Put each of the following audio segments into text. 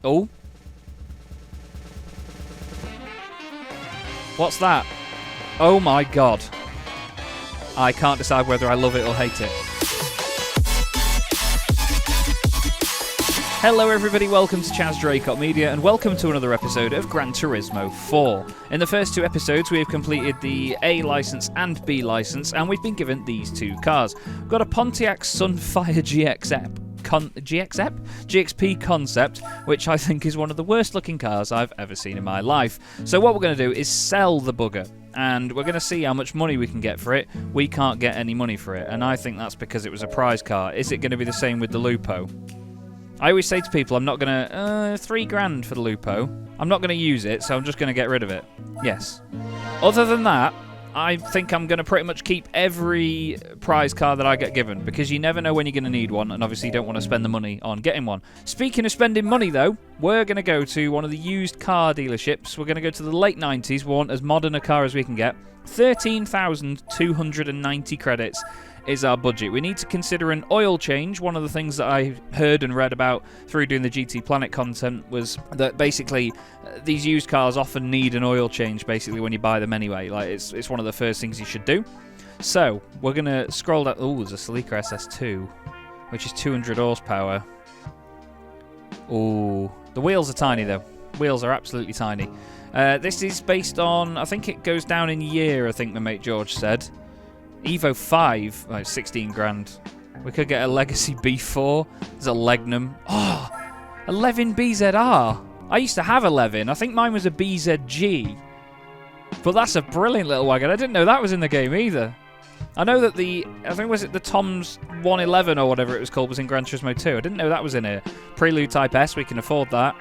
Oh. What's that? Oh my god. I can't decide whether I love it or hate it. Hello everybody, welcome to Chaz Draycott Media and welcome to another episode of Gran Turismo 4. In the first two episodes we have completed the A licence and B licence and we've been given these two cars. We've got a Pontiac Sunfire GXP concept, which I think is one of the worst looking cars I've ever seen in my life. So what we're going to do is sell the bugger. And we're going to see how much money we can get for it. We can't get any money for it, and I think that's because it was a prize car. Is it going to be the same with the Lupo? I always say to people, I'm not going to... $3,000 for the Lupo. I'm not going to use it, so I'm just going to get rid of it. Yes. Other than that, I think I'm going to pretty much keep every prize car that I get given, because you never know when you're going to need one, and obviously you don't want to spend the money on getting one. Speaking of spending money, though, we're going to go to one of the used car dealerships. We're going to go to the late 90s. We want as modern a car as we can get. 13,290 credits is our budget. We need to consider an oil change. One of the things that I heard and read about through doing the GT Planet content was that basically these used cars often need an oil change basically when you buy them anyway. Like it's one of the first things you should do. So we're going to scroll down. Oh, there's a Celica SS2, which is 200 horsepower. Oh, the wheels are tiny though. Wheels are absolutely tiny. This is based on, I think it goes down in year, I think my mate George said. Evo 5, like 16 grand. We could get a Legacy B4. There's a Legnum. Oh, 11 BZR. I used to have 11. I think mine was a BZG. But that's a brilliant little wagon. I didn't know that was in the game either. I know that I think was it the Tom's 111 or whatever it was called was in Gran Turismo 2. I didn't know that was in here. Prelude Type S, we can afford that.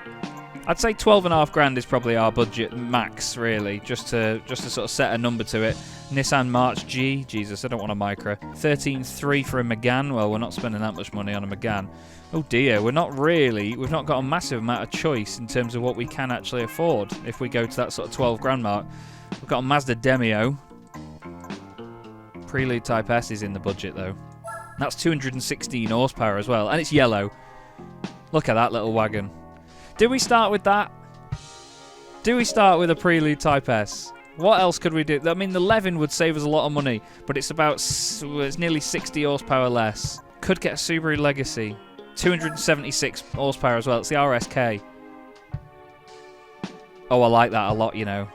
I'd say 12.5 grand is probably our budget max, really, just to sort of set a number to it. Nissan March G, Jesus, I don't want a micro. 13.3 for a Megane. Well, we're not spending that much money on a Megane. Oh dear, we've not got a massive amount of choice in terms of what we can actually afford if we go to that sort of 12 grand mark. We've got a Mazda Demio. Prelude Type S is in the budget though. That's 216 horsepower as well, and it's yellow. Look at that little wagon. Do we start with that? Do we start with a Prelude Type S? What else could we do? I mean, the Levin would save us a lot of money, but it's nearly 60 horsepower less. Could get a Subaru Legacy. 276 horsepower as well. It's the RSK. Oh, I like that a lot, you know.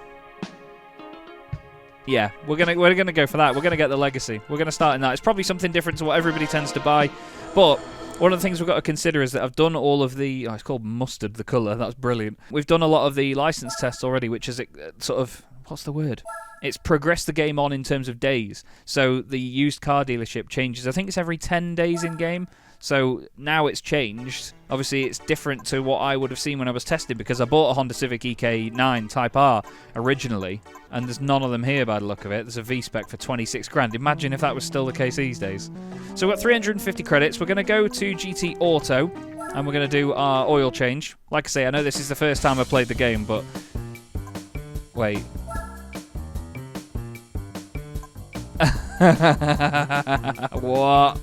Yeah, we're gonna go for that. We're gonna get the Legacy. We're gonna start in that. It's probably something different to what everybody tends to buy, but one of the things we've got to consider is that I've done all of the... Oh, it's called mustard, the colour. That's brilliant. We've done a lot of the licence tests already, which is sort of... What's the word? It's progressed the game on in terms of days. So the used car dealership changes. I think it's every 10 days in-game. So now it's changed. Obviously, it's different to what I would have seen when I was testing because I bought a Honda Civic EK9 Type R originally, and there's none of them here by the look of it. There's a V-Spec for 26 grand. Imagine if that was still the case these days. So we've got 350 credits. We're going to go to GT Auto, and we're going to do our oil change. Like I say, I know this is the first time I've played the game, but... Wait. What?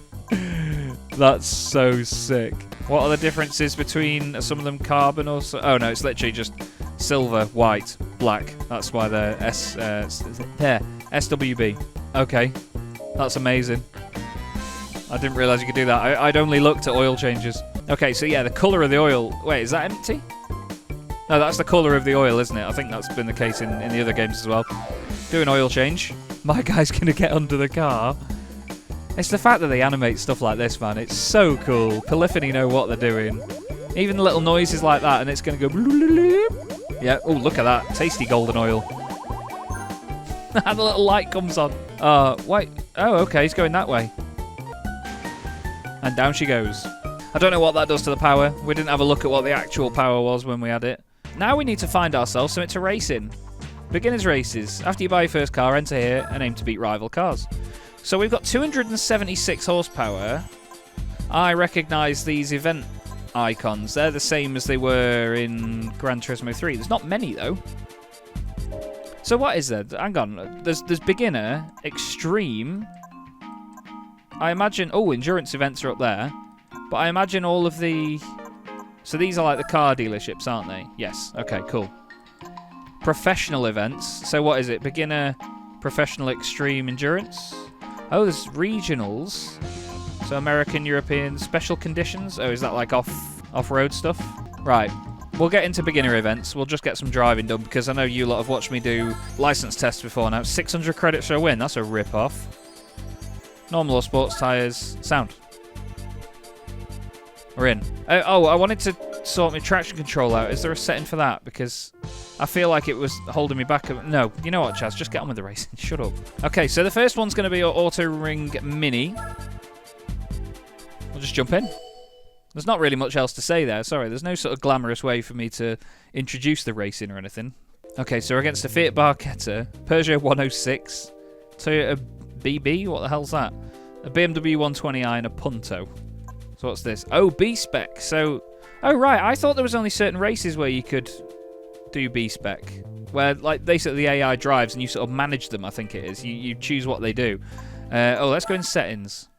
That's so sick. What are the differences between some of them carbon or so? Oh no, it's literally just silver, white, black. That's why they're SWB. Okay, that's amazing. I didn't realise you could do that. I'd only looked at oil changes. Okay, so yeah, the colour of the oil. Wait, is that empty? No, that's the colour of the oil, isn't it? I think that's been the case in the other games as well. Do an oil change. My guy's gonna get under the car. It's the fact that they animate stuff like this, man. It's so cool. Polyphony know what they're doing. Even the little noises like that, and it's going to go... Yeah, oh, look at that. Tasty golden oil. And the little light comes on. Wait. Oh, okay, he's going that way. And down she goes. I don't know what that does to the power. We didn't have a look at what the actual power was when we had it. Now we need to find ourselves something to race in. Beginners races. After you buy your first car, enter here and aim to beat rival cars. So we've got 276 horsepower. I recognise these event icons. They're the same as they were in Gran Turismo 3. There's not many, though. So what is there? Hang on. There's beginner, extreme. I imagine... Oh, endurance events are up there. But I imagine all of the So these are like the car dealerships, aren't they? Yes. Okay, cool. Professional events. So what is it? Beginner, professional, extreme, endurance? Oh, there's regionals. So American, European, special conditions. Oh, is that like off-road stuff? Right. We'll get into beginner events. We'll just get some driving done because I know you lot have watched me do license tests before now. 600 credits for a win. That's a rip-off. Normal or sports tyres. Sound. We're in. Oh, I wanted to sort my traction control out. Is there a setting for that? Because I feel like it was holding me back. No, you know what, Chaz? Just get on with the racing. Shut up. Okay, so the first one's going to be our Auto Ring Mini. We'll just jump in. There's not really much else to say there. Sorry, there's no sort of glamorous way for me to introduce the racing or anything. Okay, so we're against a Fiat Barchetta, Peugeot 106, Toyota BB, what the hell's that? A BMW 120i and a Punto. So what's this? Oh, B-Spec. So, oh right, I thought there was only certain races where you could do B-Spec. Where, like, basically the AI drives and you sort of manage them, I think it is. You choose what they do. Oh, let's go in settings.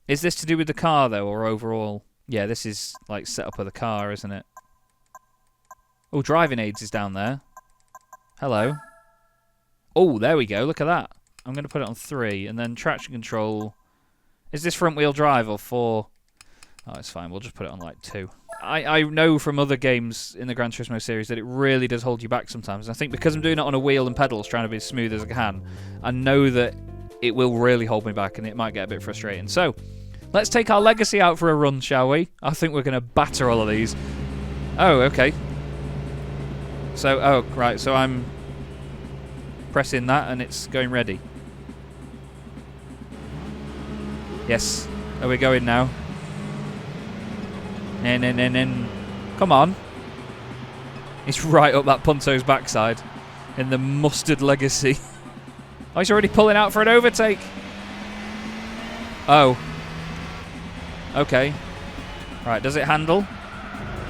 Is this to do with the car, though, or overall? Yeah, this is, like, setup of the car, isn't it? Oh, driving aids is down there. Hello. Oh, there we go. Look at that. I'm going to put it on 3. And then traction control. Is this front-wheel drive or 4? Oh, it's fine. We'll just put it on, like, 2. I know from other games in the Gran Turismo series that it really does hold you back sometimes. And I think because I'm doing it on a wheel and pedals, trying to be as smooth as I can, I know that it will really hold me back and it might get a bit frustrating. So, let's take our Legacy out for a run, shall we? I think we're going to batter all of these. Oh, okay. So, oh, right. So I'm pressing that and it's going ready. Yes. Are we going now? Come on. It's right up that Punto's backside in the mustard Legacy. Oh, he's already pulling out for an overtake. Oh. Okay. Right, does it handle?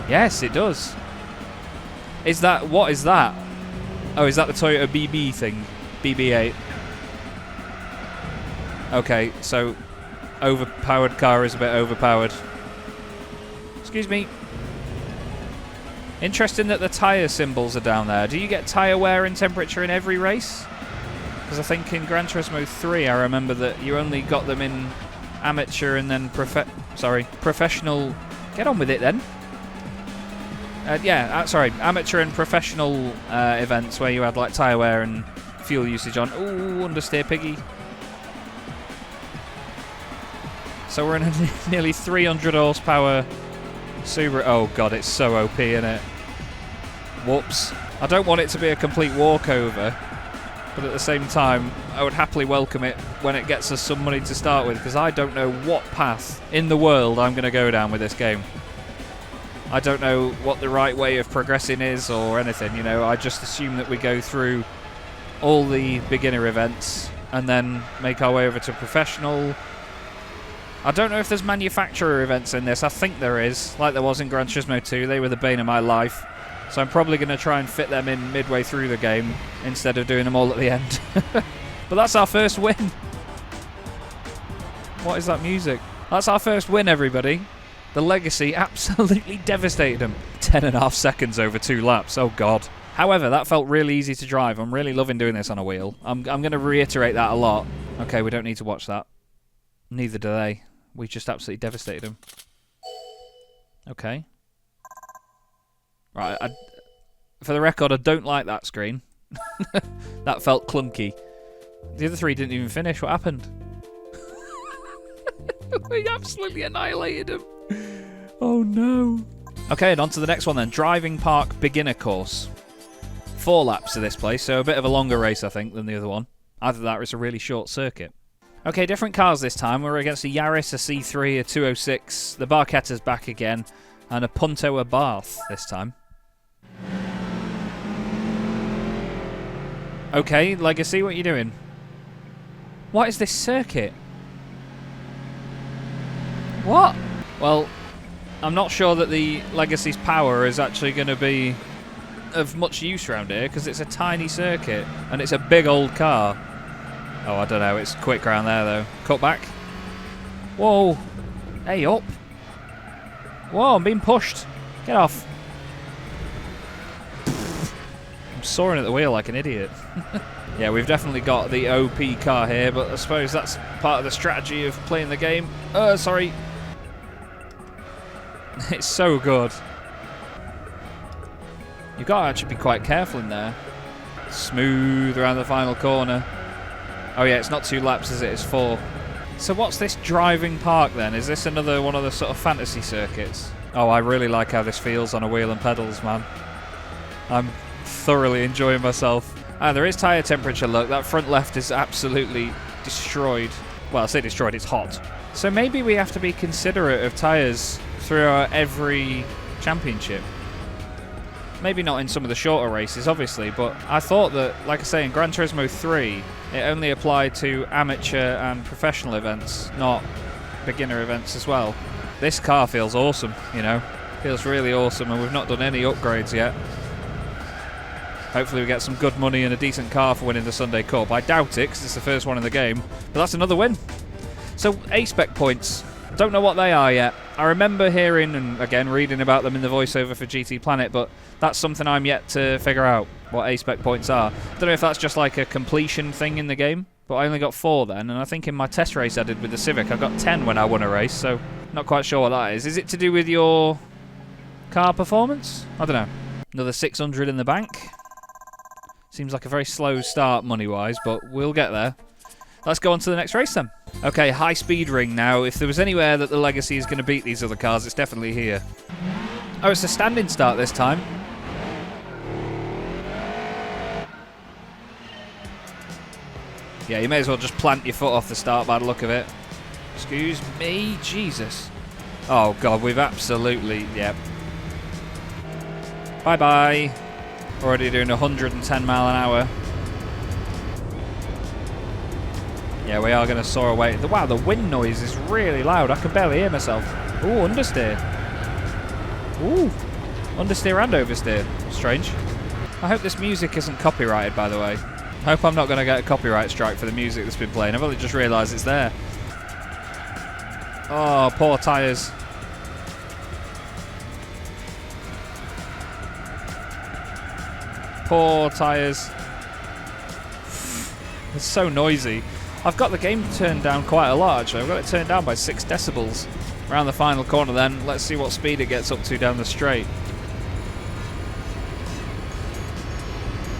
Yes, it does. Is that... What is that? Oh, is that the Toyota BB thing? BB8. Okay, so... Overpowered car is a bit overpowered. Excuse me. Interesting that the tyre symbols are down there. Do you get tyre wear and temperature in every race? Because I think in Gran Turismo 3 I remember that you only got them in amateur and then professional. Get on with it then. Amateur and professional events where you had like tyre wear and fuel usage on. Ooh, understeer piggy. So we're in a nearly 300 horsepower Subaru. Oh god, it's so OP, isn't it? Whoops. I don't want it to be a complete walkover, but at the same time, I would happily welcome it when it gets us some money to start with, because I don't know what path in the world I'm going to go down with this game. I don't know what the right way of progressing is or anything, you know. I just assume that we go through all the beginner events and then make our way over to professional. I don't know if there's manufacturer events in this. I think there is, like there was in Gran Turismo 2. They were the bane of my life. So I'm probably going to try and fit them in midway through the game instead of doing them all at the end. But that's our first win. What is that music? That's our first win, everybody. The Legacy absolutely devastated them. 10.5 seconds over 2 laps. Oh, God. However, that felt really easy to drive. I'm really loving doing this on a wheel. I'm going to reiterate that a lot. Okay, we don't need to watch that. Neither do they. We just absolutely devastated them. Okay. Right, for the record, I don't like that screen. That felt clunky. The other 3 didn't even finish. What happened? We absolutely annihilated them. Oh no. Okay, and on to the next one then. Driving Park Beginner Course. 4 laps of this place, so a bit of a longer race, I think, than the other one. Either that or it's a really short circuit. Okay, different cars this time. We're against a Yaris, a C3, a 206. The Barchetta's back again. And a Punto Abarth this time. Okay, Legacy, what are you doing? What is this circuit? What? Well, I'm not sure that the Legacy's power is actually going to be of much use around here, because it's a tiny circuit, and it's a big old car. Oh, I don't know, it's quick around there, though. Cut back. Whoa. Hey, up. Whoa, I'm being pushed. Get off. I'm soaring at the wheel like an idiot. Yeah, we've definitely got the OP car here, but I suppose that's part of the strategy of playing the game. Sorry. It's so good. You've got to actually be quite careful in there. Smooth around the final corner. Oh yeah, it's not 2 laps, is it? It's 4. So what's this driving park then? Is this another one of the sort of fantasy circuits? Oh, I really like how this feels on a wheel and pedals, man. I'm thoroughly enjoying myself. Ah, there is tyre temperature, look. That front left is absolutely destroyed. Well, I say destroyed, it's hot. So maybe we have to be considerate of tyres throughout every championship. Maybe not in some of the shorter races, obviously, but I thought that, like I say, in Gran Turismo 3, it only applied to amateur and professional events, not beginner events as well. This car feels awesome, you know. Feels really awesome, and we've not done any upgrades yet. Hopefully we get some good money and a decent car for winning the Sunday Cup. I doubt it, because it's the first one in the game, but that's another win. So, A-Spec points. Don't know what they are yet. I remember hearing and, again, reading about them in the voiceover for GT Planet, but that's something I'm yet to figure out, what A-Spec points are. I don't know if that's just like a completion thing in the game, but I only got 4 then, and I think in my test race I did with the Civic, I got 10 when I won a race, so not quite sure what that is. Is it to do with your car performance? I don't know. Another 600 in the bank. Seems like a very slow start money-wise, but we'll get there. Let's go on to the next race then. Okay, high speed ring now. If there was anywhere that the Legacy is going to beat these other cars, it's definitely here. Oh, it's a standing start this time. Yeah, you may as well just plant your foot off the start by the look of it. Excuse me, Jesus. Oh God, we've absolutely, yep. Bye-bye. Already doing 110 mile an hour. Yeah, we are going to soar away. Wow, the wind noise is really loud. I can barely hear myself. Ooh, understeer. Ooh, understeer and oversteer. Strange. I hope this music isn't copyrighted, by the way. I hope I'm not going to get a copyright strike for the music that's been playing. I've only just realised it's there. Oh, poor tyres. Poor tyres. It's so noisy. I've got the game turned down quite a lot, actually. I've got it turned down by 6 decibels. Around the final corner then. Let's see what speed it gets up to down the straight.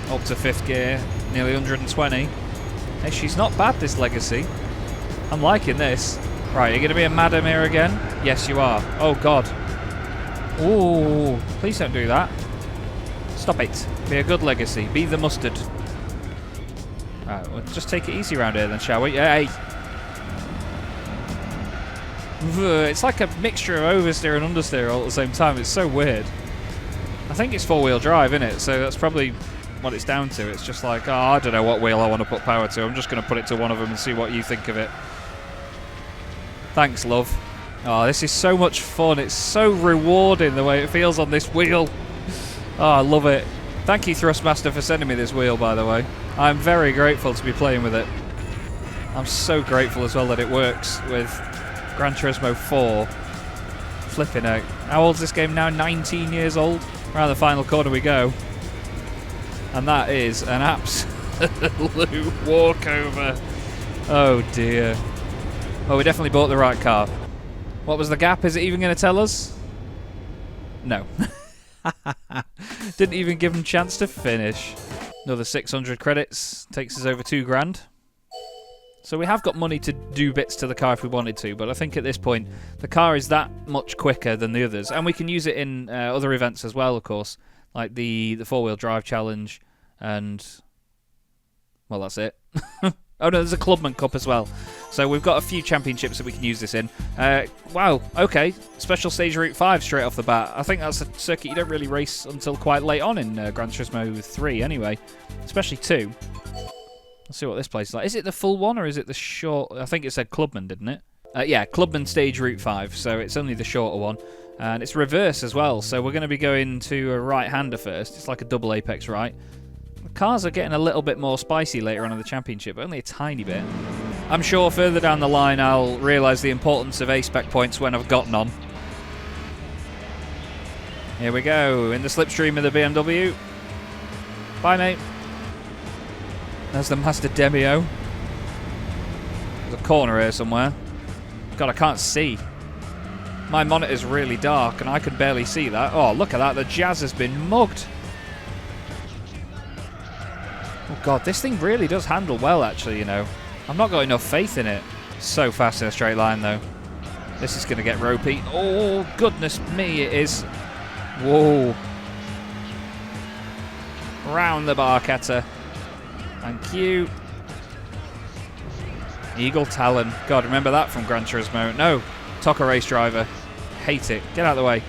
Up to 5th gear. Nearly 120. Hey, she's not bad, this Legacy. I'm liking this. Right, you're going to be a madam here again? Yes, you are. Oh, God. Ooh, please don't do that. Stop it. Be a good Legacy. Be the mustard. Right, we'll just take it easy around here then, shall we? Hey! It's like a mixture of oversteer and understeer all at the same time. It's so weird. I think it's 4-wheel drive, isn't it? So that's probably what it's down to. It's just like, oh, I don't know what wheel I want to put power to. I'm just going to put it to one of them and see what you think of it. Thanks, love. Oh, this is so much fun. It's so rewarding the way it feels on this wheel. Oh, I love it. Thank you, Thrustmaster, for sending me this wheel, by the way. I'm very grateful to be playing with it. I'm so grateful as well that it works with Gran Turismo 4. Flipping out. How old is this game now? 19 years old? Around the final corner we go. And that is an absolute walkover. Oh dear. Well, we definitely bought the right car. What was the gap? Is it even going to tell us? No. Didn't even give him a chance to finish. Another 600 credits. Takes us over 2 grand. So we have got money to do bits to the car if we wanted to, but I think at this point the car is that much quicker than the others, and we can use it in other events as well, of course, like the 4-wheel drive challenge, and well, that's it. Oh no, there's a Clubman Cup as well. So we've got a few championships that we can use this in. Wow, okay, special stage Route 5 straight off the bat. I think that's a circuit you don't really race until quite late on in Gran Turismo 3 anyway, especially 2. Let's see what this place is like. Is it the full one or is it the short? I think it said Clubman, didn't it? Yeah, Clubman Stage Route 5, so it's only the shorter one. And it's reverse as well, so we're going to be going to a right-hander first. It's like a double apex right. The cars are getting a little bit more spicy later on in the championship, only a tiny bit. I'm sure further down the line I'll realise the importance of A-Spec points when I've gotten on. Here we go, in the slipstream of the BMW. Bye, mate. There's the Master Demio. There's a corner here somewhere. God, I can't see. My monitor's really dark and I can barely see that. Oh, look at that. The Jazz has been mugged. Oh, God, this thing really does handle well, actually, you know. I've not got enough faith in it. So fast in a straight line, though. This is going to get ropey. Oh, goodness me, it is. Whoa. Round the Barchetta. Thank you. Eagle Talon. God, remember that from Gran Turismo. No. Toca Race Driver. Hate it. Get out of the way.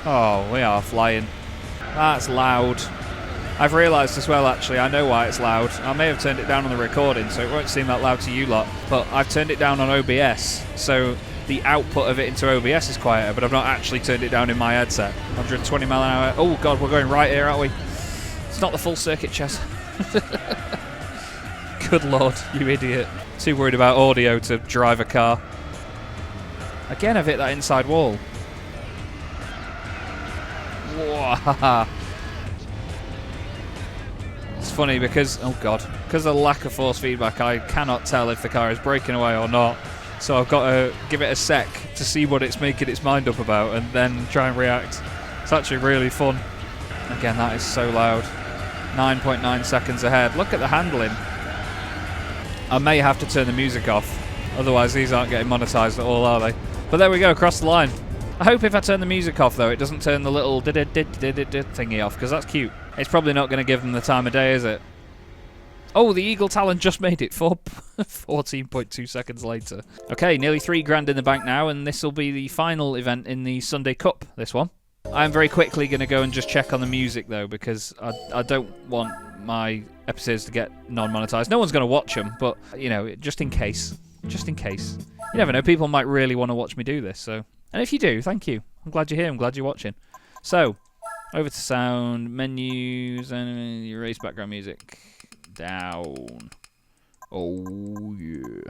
Oh, we are flying. That's loud. I've realised as well, actually, I know why it's loud. I may have turned it down on the recording, so it won't seem that loud to you lot. But I've turned it down on OBS, so the output of it into OBS is quieter, but I've not actually turned it down in my headset. 120 mile an hour. Oh, God, we're going right here, aren't we? It's not the full circuit, Chess. Good Lord, you idiot. Too worried about audio to drive a car. Again, I've hit that inside wall. Whoa. It's funny because, oh God, because of the lack of force feedback, I cannot tell if the car is braking away or not. So I've got to give it a sec to see what it's making its mind up about and then try and react. It's actually really fun. Again, that is so loud. 9.9 seconds ahead. Look at the handling. I may have to turn the music off. Otherwise, these aren't getting monetized at all, are they? But there we go, across the line. I hope if I turn the music off, though, it doesn't turn the little thingy off, because that's cute. It's probably not going to give them the time of day, is it? Oh, the Eagle Talon just made it 14.2 seconds later. Okay, nearly $3,000 in the bank now, and this will be the final event in the Sunday Cup, this one. I'm very quickly going to go and just check on the music, though, because I don't want my episodes to get non-monetized. No one's going to watch them, but, you know, just in case. Just in case. You never know, people might really want to watch me do this, so... And if you do, thank you. I'm glad you're here, I'm glad you're watching. So, over to sound, menus, and erase background music. Down. Oh, yeah.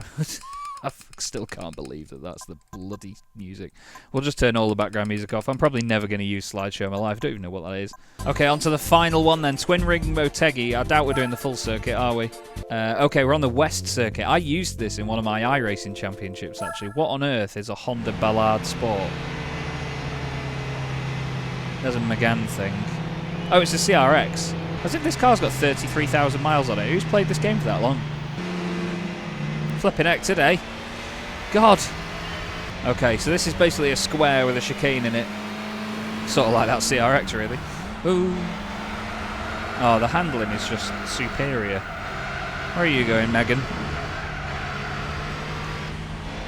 I still can't believe that that's the bloody music. We'll just turn all the background music off. I'm probably never going to use slideshow in my life. I don't even know what that is. Okay, on to the final one then. Twin Ring Motegi. I doubt we're doing the full circuit, are we? Okay, we're on the West Circuit. I used this in one of my iRacing championships, actually. What on earth is a Honda Ballard Sport? There's a Megane thing. Oh, it's a CRX. As if this car's got 33,000 miles on it. Who's played this game for that long? Flipping heck today. God. Okay, so this is basically a square with a chicane in it. Sort of like that CRX, really. Ooh. Oh, the handling is just superior. Where are you going, Megan?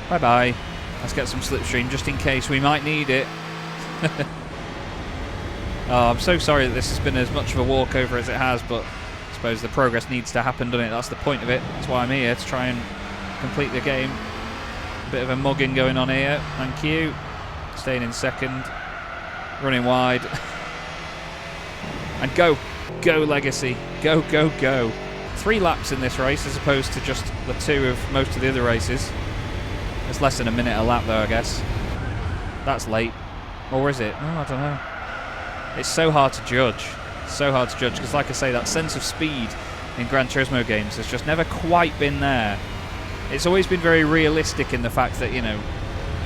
Bye-bye. Let's get some slipstream just in case we might need it. Oh, I'm so sorry that this has been as much of a walkover as it has, but I suppose the progress needs to happen, doesn't it? That's the point of it. That's why I'm here, to try and complete the game. A bit of a mugging going on here. Thank you. Staying in second. Running wide. And go. Go, Legacy. Go, go, go. 3 laps in this race as opposed to just the 2 of most of the other races. It's less than a minute a lap, though, I guess. That's late. Or is it? Oh, I don't know. It's so hard to judge. So hard to judge because, like I say, that sense of speed in Gran Turismo games has just never quite been there. It's always been very realistic in the fact that, you know,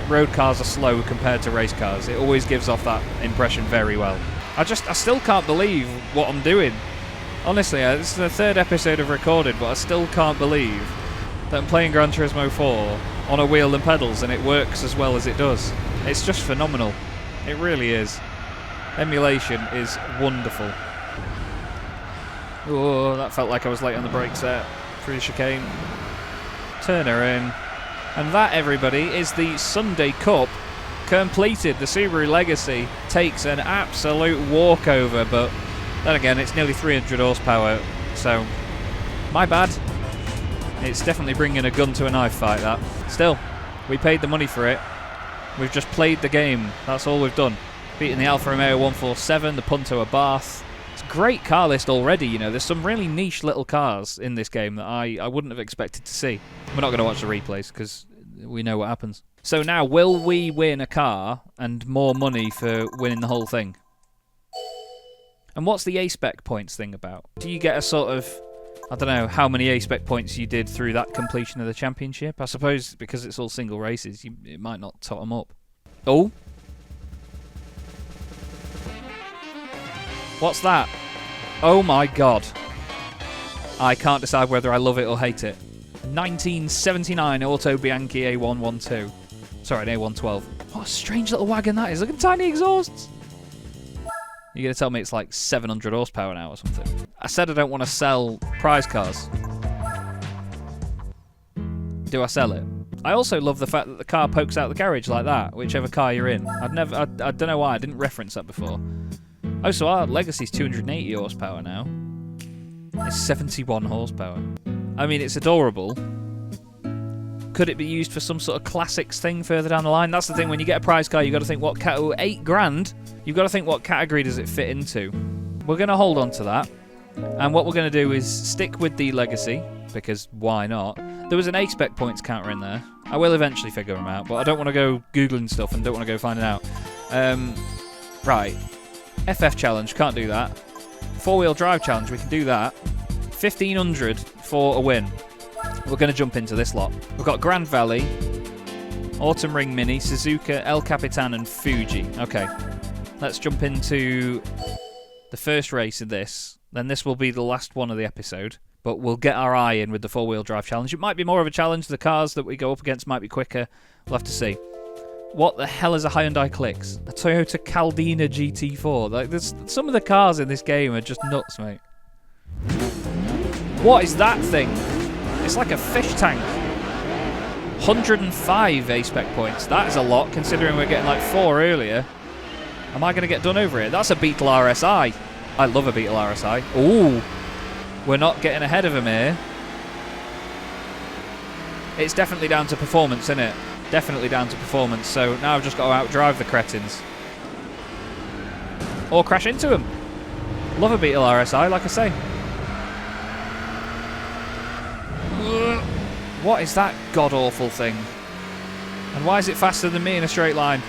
road cars are slow compared to race cars. It always gives off that impression very well. I still can't believe what I'm doing. Honestly, this is the 3rd episode I've recorded, but I still can't believe that I'm playing Gran Turismo 4 on a wheel and pedals and it works as well as it does. It's just phenomenal. It really is. Emulation is wonderful. Oh, that felt like I was late on the brakes there. Through the chicane. Turn her in. And that, everybody, is the Sunday Cup completed. The Subaru Legacy takes an absolute walkover, but then again, it's nearly 300 horsepower, so my bad. It's definitely bringing a gun to a knife fight, that. Still, we paid the money for it. We've just played the game. That's all we've done. Beating the Alfa Romeo 147, the Punto Abarth. It's a great car list already, you know. There's some really niche little cars in this game that I wouldn't have expected to see. We're not going to watch the replays because we know what happens. So now, will we win a car and more money for winning the whole thing? And what's the A-Spec points thing about? Do you get a sort of, I don't know, how many A-Spec points you did through that completion of the championship? I suppose because it's all single races, it might not tot them up. Oh. What's that? Oh my god. I can't decide whether I love it or hate it. 1979 Auto Bianchi A112. Sorry, an A112. What a strange little wagon that is. Look at the tiny exhausts. You're going to tell me it's like 700 horsepower now or something. I said I don't want to sell prize cars. Do I sell it? I also love the fact that the car pokes out the garage like that, whichever car you're in. I don't know why, I didn't reference that before. Oh, so our Legacy's 280 horsepower now. It's 71 horsepower. I mean, it's adorable. Could it be used for some sort of classics thing further down the line? That's the thing, when you get a prize car, you've got to think what category. 8 grand? You've got to think what category does it fit into. We're going to hold on to that. And what we're going to do is stick with the Legacy, because why not? There was an A-Spec points counter in there. I will eventually figure them out, but I don't want to go Googling stuff and don't want to go finding out. Right. FF challenge, can't do that. 4-wheel drive challenge, we can do that. 1500 for a win. We're going to jump into this lot. We've got Grand Valley, Autumn Ring Mini, Suzuka, El Capitan and Fuji. Okay, let's jump into the first race of this. Then this will be the last one of the episode. But we'll get our eye in with the 4-wheel drive challenge. It might be more of a challenge. The cars that we go up against might be quicker. We'll have to see. What the hell is a Hyundai Clix? A Toyota Caldina GT4. Like, some of the cars in this game are just nuts, mate. What is that thing? It's like a fish tank. 105 A-Spec points. That is a lot, considering we're getting like 4 earlier. Am I going to get done over here? That's a Beetle RSI. I love a Beetle RSI. Ooh. We're not getting ahead of him here. It's definitely down to performance, isn't it? Definitely down to performance. So now I've just got to outdrive the cretins. Or crash into him. Love a Beetle RSI, like I say. What is that god-awful thing? And why is it faster than me in a straight line?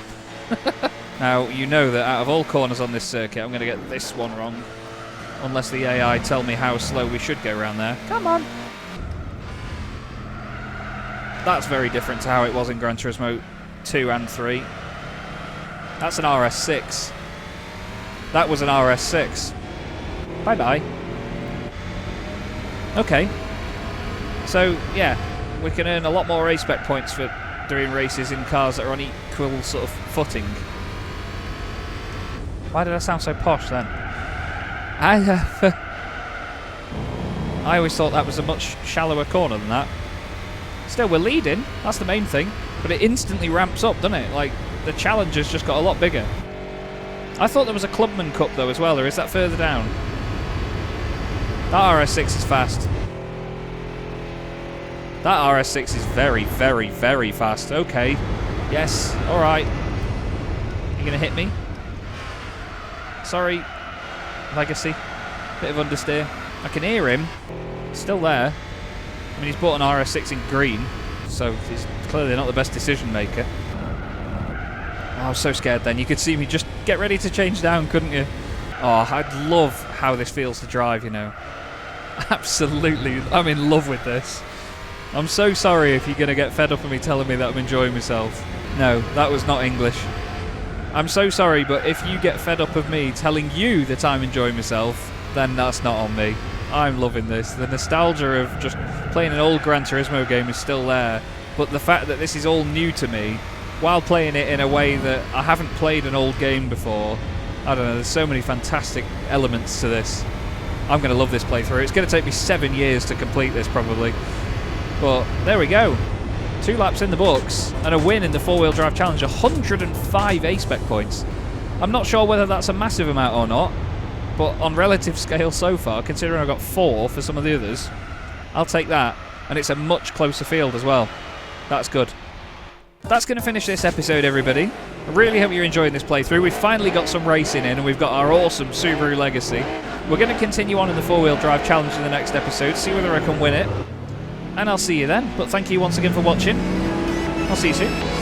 Now, you know that out of all corners on this circuit, I'm going to get this one wrong. Unless the AI tell me how slow we should go around there. Come on! That's very different to how it was in Gran Turismo 2 and 3. That's an RS6. That was an RS6. Bye-bye. Okay. So, yeah, we can earn a lot more A-Spec points for doing races in cars that are on equal sort of footing. Why did I sound so posh then? I always thought that was a much shallower corner than that. Still, we're leading. That's the main thing. But it instantly ramps up, doesn't it? Like, the challenge has just got a lot bigger. I thought there was a Clubman Cup, though, as well. Or is that further down? That RS6 is fast. That RS6 is very, very, very fast. Okay. Yes. All right. You going to hit me? Sorry. Legacy. Bit of understeer. I can hear him. Still there. I mean, he's bought an RS6 in green, so he's clearly not the best decision maker. Oh, I was so scared then. You could see me just get ready to change down, couldn't you? Oh, I'd love how this feels to drive, you know. Absolutely. I'm in love with this. I'm so sorry if you're going to get fed up of me telling me that I'm enjoying myself. No, that was not English. I'm so sorry, but if you get fed up of me telling you that I'm enjoying myself, then that's not on me. I'm loving this. The nostalgia of just playing an old Gran Turismo game is still there, but the fact that this is all new to me, while playing it in a way that I haven't played an old game before, I don't know, there's so many fantastic elements to this. I'm going to love this playthrough. It's going to take me 7 years to complete this, probably. But there we go. 2 laps in the books and a win in the 4-wheel drive challenge. 105 A-Spec points. I'm not sure whether that's a massive amount or not, but on relative scale so far, considering I got 4 for some of the others, I'll take that. And it's a much closer field as well. That's good. That's going to finish this episode, everybody. I really hope you're enjoying this playthrough. We've finally got some racing in, and we've got our awesome Subaru Legacy. We're going to continue on in the 4-wheel drive challenge in the next episode, see whether I can win it. And I'll see you then. But thank you once again for watching. I'll see you soon.